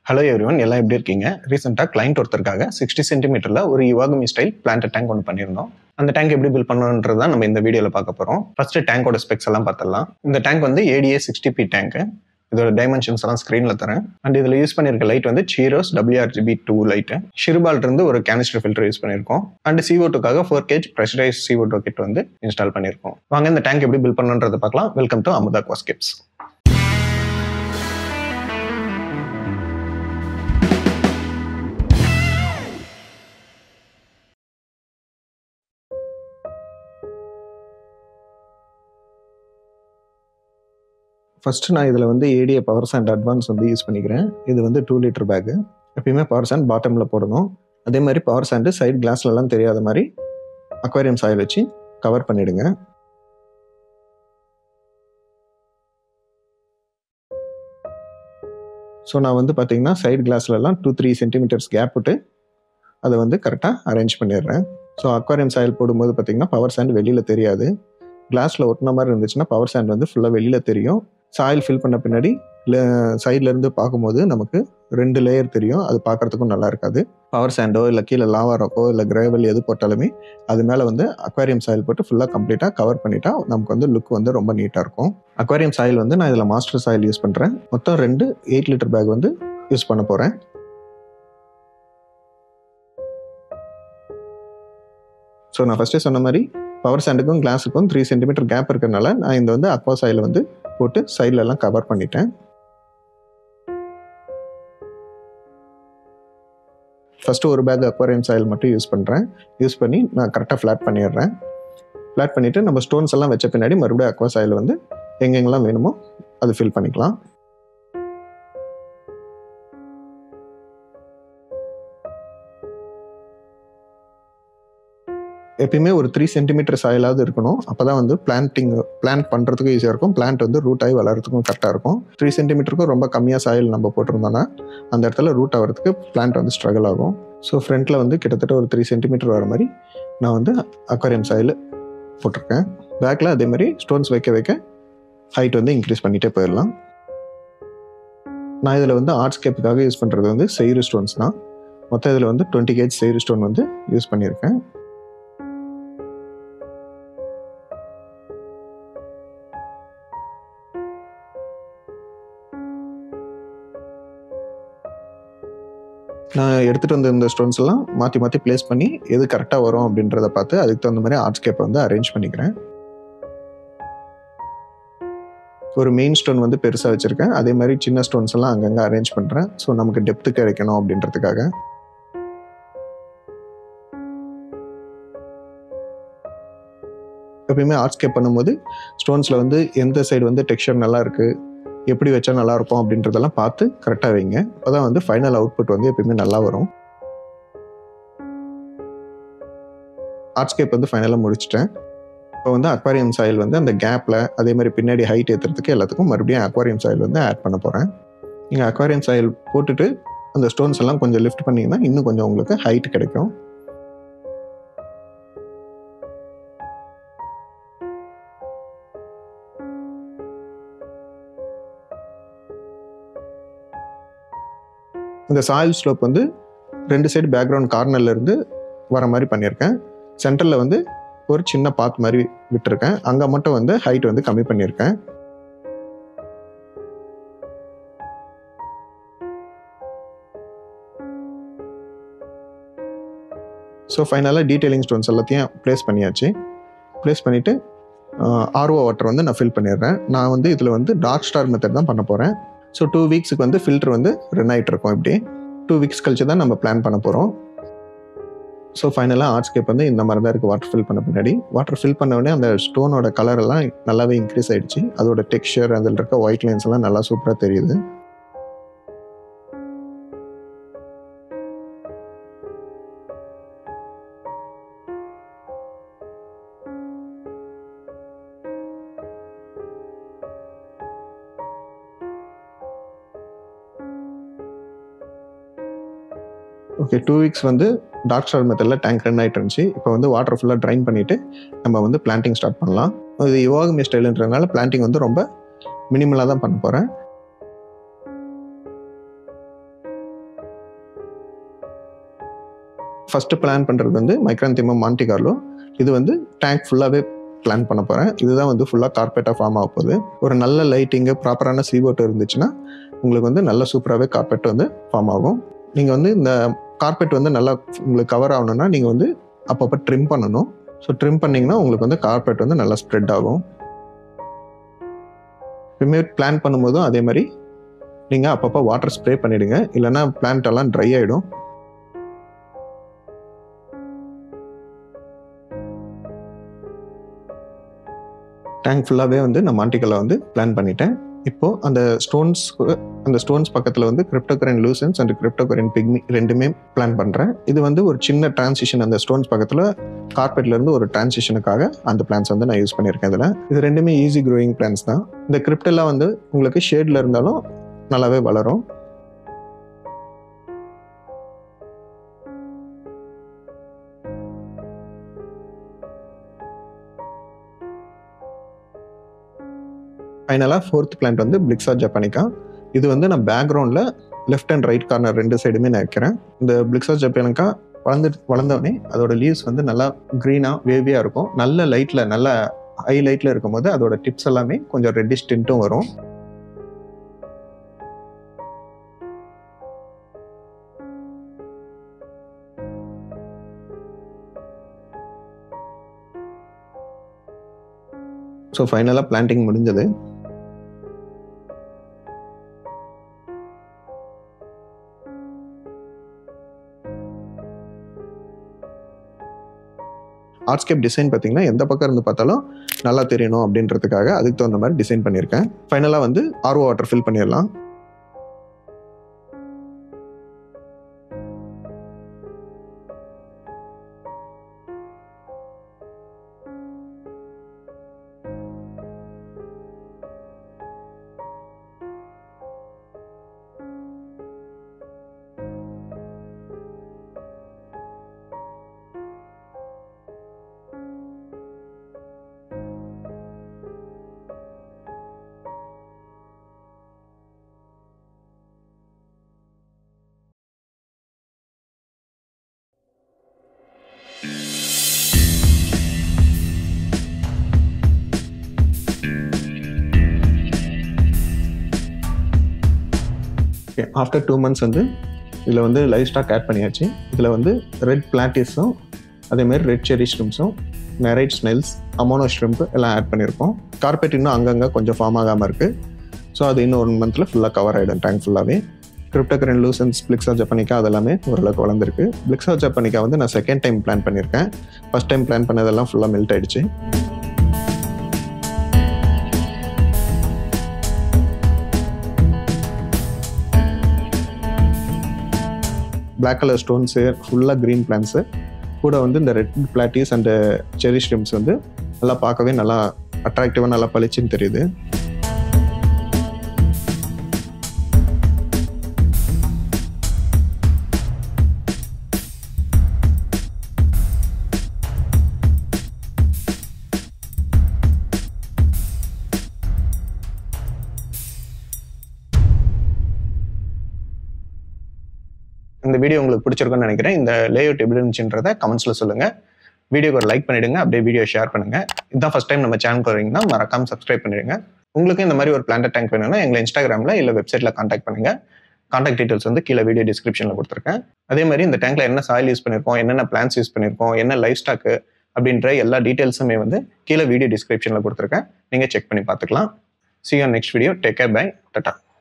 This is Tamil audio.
ஹலோ எவ்ரிவன், எல்லாம் எப்படி இருக்கீங்க? ரீசெண்டாக கிளைண்ட் ஒருத்தருக்காக 60 சென்டிமீட்டரில் ஒரு யுவாகமி ஸ்டைல் பிளான்ட் டேங்க் ஒன்று பண்ணியிருந்தோம். அந்த டேங்க் எப்படி பில்ட் பண்ணணுன்றது தான் நம்ம இந்த வீடியோவில் பார்க்க போகிறோம். ஃபர்ஸ்ட் டேங்கோட ஸ்பெக்ஸ் எல்லாம் பார்த்துடலாம். இந்த டேங்க் வந்து ADA 60p டேங்க். இதோட டைமென்ஷன்ஸ் எல்லாம் ஸ்க்ரீனில் தரேன். அண்ட் இதில் யூஸ் பண்ணியிருக்க லைட் வந்து Cheeros WRGB2 லைட்டு. ஷிர்பால் இருந்து ஒரு கேனிஸ்டர் ஃபில்டர் யூஸ் பண்ணியிருக்கோம். அண்ட் CO2க்காக 4 kg ப்ரெஷரைஸ் CO2 கிட் வந்து இன்ஸ்டால் பண்ணியிருக்கோம். வாங்க இந்த டேங்க் எப்படி பில்ட் பண்ணணுன்றதை பார்க்கலாம். Welcome to Amudha Aquascapes. First நான் இதில் வந்து ADA பவர் சாண்ட் அட்வான்ஸ் வந்து யூஸ் பண்ணிக்கிறேன். இது வந்து 2 லிட்டர் பேக்கு. எப்பயுமே பவர் சாண்ட் பாட்டமில் போடணும். அதே மாதிரி பவர் சாண்டு சைட் கிளாஸ்லலாம் தெரியாத மாதிரி அக்வாரியம் சாயில் வச்சு கவர் பண்ணிவிடுங்க. ஸோ நான் வந்து பார்த்தீங்கன்னா சைட் கிளாஸ்லலாம் 2-3 சென்டிமீட்டர்ஸ் கேப் விட்டு அதை வந்து கரெக்டாக அரேஞ்ச் பண்ணிடுறேன். ஸோ அக்வாரியம் சாயில் போடும்போது பார்த்தீங்கன்னா பவர் சாண்ட் வெளியில் தெரியாது. கிளாஸில் ஒட்டின மாதிரி இருந்துச்சுன்னா பவர் சாண்ட் வந்து ஃபுல்லாக வெளியில் தெரியும். சாயில் ஃபில் பண்ண பின்னாடி சைட்லேருந்து பார்க்கும்போது நமக்கு 2 லேயர் தெரியும். அது பார்க்குறதுக்கும் நல்லா இருக்காது. பவர் சாண்டோ இல்லை கீழே லாவா ராக்கோ இல்லை கிரேவல் எது போட்டாலுமே அது மேலே வந்து அக்வாரியம் சாயில் போட்டு ஃபுல்லாக கம்ப்ளீட்டாக கவர் பண்ணிட்டா நமக்கு வந்து லுக் வந்து ரொம்ப நீட்டாக இருக்கும். அக்வாரியம் சாயில் வந்து நான் இதில் மாஸ்டர் சாயில் யூஸ் பண்ணுறேன். மொத்தம் 2 8 லிட்டர் பேக் வந்து யூஸ் பண்ண போகிறேன். ஸோ நான் ஃபஸ்ட்டே சொன்ன மாதிரி பவர் சாண்டுக்கும் கிளாஸுக்கும் 3 சென்டிமீட்டர் கேப் இருக்கிறனால நான் இந்த வந்து அக்வா சாயில் வந்து போட்டு சைட்லலாம் கவர் பண்ணிட்டேன். ஃபஸ்ட்டு ஒரு பேக் அக்வாரியம் சாயில் மட்டும் யூஸ் பண்ணுறேன். யூஸ் பண்ணி நான் கரெக்டாக ஃப்ளாட் பண்ணிடுறேன். ஃப்ளாட் பண்ணிவிட்டு நம்ம ஸ்டோன்ஸ் எல்லாம் வச்ச பின்னாடி மறுபடியும் அக்வா சாயில் வந்து எங்கெங்கெல்லாம் வேணுமோ அது ஃபில் பண்ணிக்கலாம். எப்பயுமே ஒரு 3 சென்டிமீட்டர் சாயிலாவது இருக்கணும். அப்போ தான் வந்து பிளான்ட் பண்ணுறதுக்கும் ஈஸியாக இருக்கும். பிளான்ட் வந்து ரூட் ஆகி வளர்கிறதுக்கும் கரெக்டாக இருக்கும். 3 சென்டிமீட்டருக்கும் ரொம்ப கம்மியாக சாயில் நம்ம போட்டிருந்தோம்னா அந்த இடத்துல ரூட் ஆகிறதுக்கு பிளான்ட் வந்து ஸ்ட்ரகிள் ஆகும். ஸோ ஃப்ரண்ட்டில் வந்து கிட்டத்தட்ட ஒரு 3 சென்டிமீட்டர் வர மாதிரி நான் வந்து அக்வாரியம் சாயில் போட்டிருக்கேன். பேக்கில் அதே மாதிரி ஸ்டோன்ஸ் வைக்க ஹைட் வந்து இன்க்ரீஸ் பண்ணிகிட்டே போயிடலாம். நான் இதில் வந்து ஆர்ட்ஸ்கேப்புக்காக யூஸ் பண்ணுறது வந்து செயிரு ஸ்டோன்ஸ் தான். மொத்தம் இதில் வந்து 20 kg செயிரு ஸ்டோன் வந்து யூஸ் பண்ணியிருக்கேன். நான் எடுத்துகிட்டு வந்த இந்த ஸ்டோன்ஸ் எல்லாம் மாற்றி பிளேஸ் பண்ணி எது கரெக்டாக வரும் அப்படின்றத பார்த்து அதுக்கு தகுந்த மாதிரி ஆர்ட்ஸ்கேப்பை வந்து அரேஞ்ச் பண்ணிக்கிறேன். ஒரு மெயின் ஸ்டோன் வந்து பெருசாக வச்சுருக்கேன். அதே மாதிரி சின்ன ஸ்டோன்ஸ் எல்லாம் அங்கங்கே அரேஞ்ச் பண்ணுறேன். ஸோ நமக்கு டெப்த்து கிடைக்கணும் அப்படின்றதுக்காக. எப்பயுமே ஆர்ட்ஸ்கேப் பண்ணும்போது ஸ்டோன்ஸில் வந்து எந்த சைடு வந்து டெக்ஸ்சர் நல்லா இருக்குது, எப்படி வச்சா நல்லாயிருக்கும் அப்படின்றதெல்லாம் பார்த்து கரெக்டாக வைங்க. அப்போ தான் வந்து ஃபைனல் அவுட்புட் வந்து எப்பயுமே நல்லா வரும். ஆர்ட்ஸ்கேப் வந்து ஃபைனலாக முடிச்சிட்டேன். இப்போ வந்து அக்வாரியம் சாயில் வந்து அந்த கேப்பில் அதே மாதிரி பின்னாடி ஹைட் ஏற்றுறதுக்கு எல்லாத்துக்கும் மறுபடியும் அக்வாரியம் சாயில் வந்து ஆட் பண்ண போகிறேன். நீங்கள் அக்வாரியம் சாயில் போட்டுட்டு அந்த ஸ்டோன்ஸ் எல்லாம் கொஞ்சம் லிஃப்ட் பண்ணிங்கன்னா இன்னும் கொஞ்சம் உங்களுக்கு ஹைட் கிடைக்கும். இந்த சாயில் ஸ்லோப் வந்து 2 சைடு பேக்ரவுண்ட் கார்னர்லேருந்து வர மாதிரி பண்ணியிருக்கேன். சென்டரில் வந்து ஒரு சின்ன பாத் மாதிரி விட்டுருக்கேன். அங்கே மட்டும் வந்து ஹைட் வந்து கம்மி பண்ணியிருக்கேன். ஸோ ஃபைனலாக டீட்டெயிலிங் ஸ்டோன்ஸ் எல்லாத்தையும் ப்ளேஸ் பண்ணியாச்சு. ப்ளேஸ் பண்ணிவிட்டு RO வாட்டர் வந்து நான் ஃபில் பண்ணிடுறேன். நான் வந்து இதில் வந்து டார்க் ஸ்டார் மெத்தட் தான் பண்ண போகிறேன். ஸோ 2 வீக்ஸுக்கு வந்து ஃபில்டர் வந்து ரன் ஆகிட்டு இருக்கும். இப்படி 2 வீக்ஸ் கழிச்சு தான் நம்ம பிளான் பண்ண போகிறோம். ஸோ ஃபைனலாக ஆர்ட்ஸ்கேப் வந்து இந்த மாதிரி தான் இருக்குது. வாட்டர் ஃபில் பண்ண பின்னாடி வாட்டர் ஃபில் பண்ண உடனே அந்த ஸ்டோனோட கலர் எல்லாம் நல்லாவே இன்க்ரீஸ் ஆகிடுச்சு. அதோட டெக்ஸ்சர், அதில் இருக்க ஒயிட் லைன்ஸ் எல்லாம் நல்லா சூப்பராக தெரியுது. ஓகே, 2 வீக்ஸ் வந்து டார்க் ஸ்டார் மெத்தடில் டேங்க் ரன் ஆகிட்டு இருந்துச்சு. இப்போ வந்து வாட்டர் ஃபுல்லாக ட்ரைன் பண்ணிவிட்டு நம்ம வந்து பிளான்டிங் ஸ்டார்ட் பண்ணலாம். இது யுவாகமி ஸ்டைலுன்றதுனால பிளான்டிங் வந்து ரொம்ப மினிமலாக தான் பண்ண போகிறேன். ஃபஸ்ட்டு பிளான் பண்ணுறது வந்து மைக்ரான்திமம் மான்டி கார்லோ. இது வந்து டேங்க் ஃபுல்லாகவே பிளான் பண்ண போகிறேன். இதுதான் வந்து ஃபுல்லாக கார்பெட்டாக ஃபார்ம் ஆக போகுது. ஒரு நல்ல லைட்டிங்கு, ப்ராப்பரான CO2 இருந்துச்சுன்னா உங்களுக்கு வந்து நல்ல சூப்பராகவே கார்பெட் வந்து ஃபார்ம் ஆகும். நீங்கள் வந்து இந்த கார்பெட் வந்து நல்லா உங்களுக்கு கவர் ஆகணும்னா நீங்கள் வந்து அப்பப்போ ட்ரிம் பண்ணணும். ஸோ ட்ரிம் பண்ணிங்கன்னா உங்களுக்கு வந்து கார்பெட் வந்து நல்லா ஸ்ப்ரெட் ஆகும். எப்பவுமே பிளான் பண்ணும்போதும் அதே மாதிரி நீங்கள் அப்பப்போ வாட்டர் ஸ்ப்ரே பண்ணிவிடுங்க, இல்லைன்னா பிளான்ட் எல்லாம் ட்ரை ஆகிடும். டேங்க் ஃபுல்லாகவே வந்து நான் மான்டிகல்ல வந்து பிளான் பண்ணிட்டேன். இப்போது அந்த ஸ்டோன்ஸ் பக்கத்தில் வந்து கிரிப்டோகரன் லூசன்ஸ் அண்ட் கிரிப்டோகரன் பிக்மி ரெண்டுமே பிளான் பண்ணுறேன். இது வந்து ஒரு சின்ன டிரான்சிஷன், அந்த ஸ்டோன்ஸ் பக்கத்தில் கார்பெட்லேருந்து ஒரு டிரான்சிஷனுக்காக அந்த பிளான்ஸ் வந்து நான் யூஸ் பண்ணியிருக்கேன். இதில் இது ரெண்டுமே ஈஸி க்ரோயிங் பிளான்ஸ் தான். இந்த கிரிப்டெல்லாம் வந்து உங்களுக்கு ஷேடில் இருந்தாலும் நல்லாவே வளரும். ஃபைனலாக 4th பிளான்ட் வந்து பிளிக்ஸா ஜப்பானிகா. இது வந்து நான் பேக்ரவுண்டில் லெஃப்ட் அண்ட் ரைட் கார்னர் 2 சைடுமே நான் வைக்கிறேன். இந்த பிளிக்ஸா ஜப்பானிகா வளர்ந்தோடனே அதோட லீவ்ஸ் வந்து நல்லா க்ரீனாக வேவியாக இருக்கும். நல்ல லைட்டில், நல்ல ஹை லைட்டில் இருக்கும்போது அதோட டிப்ஸ் எல்லாமே கொஞ்சம் ரெட்டிஷ் டின்ட்டும் வரும். ஸோ ஃபைனலாக பிளான்டிங் முடிஞ்சது. ஆர்ட்ஸ்கேப் டிசைன் பார்த்தீங்கன்னா எந்த பக்கம் இருந்து பார்த்தாலும் நல்லா தெரியணும் அப்படின்றதுக்காக அதுக்கு தகுந்த மாதிரி டிசைன் பண்ணியிருக்கேன். ஃபைனலாக வந்து RO வாட்டர் ஃபில் பண்ணிடலாம். ஆஃப்டர் 2 months வந்து இதில் வந்து லைவ் ஸ்டாக் ஆட் பண்ணியாச்சு. இதில் வந்து ரெட் பிளாட்டிஸும் அதேமாதிரி ரெட் செரி ஷ்ரிம்ஸும் நெரைட் ஸ்னெல்ஸ், அமோனோ ஷ்ரிம்ப் எல்லாம் ஆட் பண்ணியிருக்கோம். கார்பெட் இன்னும் அங்கங்கே கொஞ்சம் ஃபார்ம் ஆகாமல் இருக்குது. ஸோ அது இன்னும் 1 monthல ஃபுல்லாக கவர் ஆகிடும் டேங்க் ஃபுல்லாகவே. கிரிப்டோகரன் லூசன்ஸ், பிளிக்ஸா ஜப்பானிகா அதெல்லாமே ஓரளவுக்கு வளர்ந்துருக்கு. பிளிக்ஸா ஜப்பானிகா வந்து நான் 2nd டைம் பிளான் பண்ணியிருக்கேன். ஃபஸ்ட் டைம் பிளான் பண்ணதெல்லாம் ஃபுல்லாக மெல்ட் ஆகிடுச்சு. பிளாக் கலர் ஸ்டோன்ஸு, ஃபுல்லாக க்ரீன் பிளான்ஸு கூட வந்து இந்த ரெட் பிளாட்டிஸ் அண்ட் செரி ஷ்ரிம்ஸ் வந்து நல்லா பார்க்கவே நல்லா அட்ராக்டிவாக நல்லா பளிச்சுன்னு தெரியுது. இந்த வீடியோ உங்களுக்கு பிடிச்சிருக்குன்னு நினைக்கிறேன். இந்த லேஅவுட் எப்படி இருந்துச்சுன்றதை கமெண்ட்ஸில் சொல்லுங்கள். வீடியோக்கு ஒரு லைக் பண்ணிவிடுங்க, அப்படியே வீடியோ ஷேர் பண்ணுங்கள். இதுதான் ஃபஸ்ட் டைம் நம்ம சேனலுக்கு வரீங்கன்னா மறக்காமல் சப்ஸ்கிரைப் பண்ணிடுங்க. உங்களுக்கு இந்த மாதிரி ஒரு பிளான்ட் டேங்க் வேணும்னா எங்களை இன்ஸ்டாகிராமில் இல்லை வெப்சைட்டில் காண்டாக்ட் பண்ணுங்கள். காண்டாக்ட் டீட்டெயில்ஸ் வந்து கீழே வீடியோ டிஸ்கிரிப்ஷனில் கொடுத்துருக்கேன். அதே மாதிரி இந்த டேங்க்ல என்ன சாயில் யூஸ் பண்ணியிருக்கோம், என்னென்ன பிளான்ஸ் யூஸ் பண்ணியிருக்கோம், என்ன லைஃப் ஸ்டாக்கு அப்படின்ற எல்லா டீட்டெயில்ஸுமே வந்து கீழே வீடியோ டிஸ்கிரிப்ஷனில் கொடுத்துருக்கேன். நீங்கள் செக் பண்ணி பார்த்துக்கலாம். See you on next video. Take care. Bye. Tata.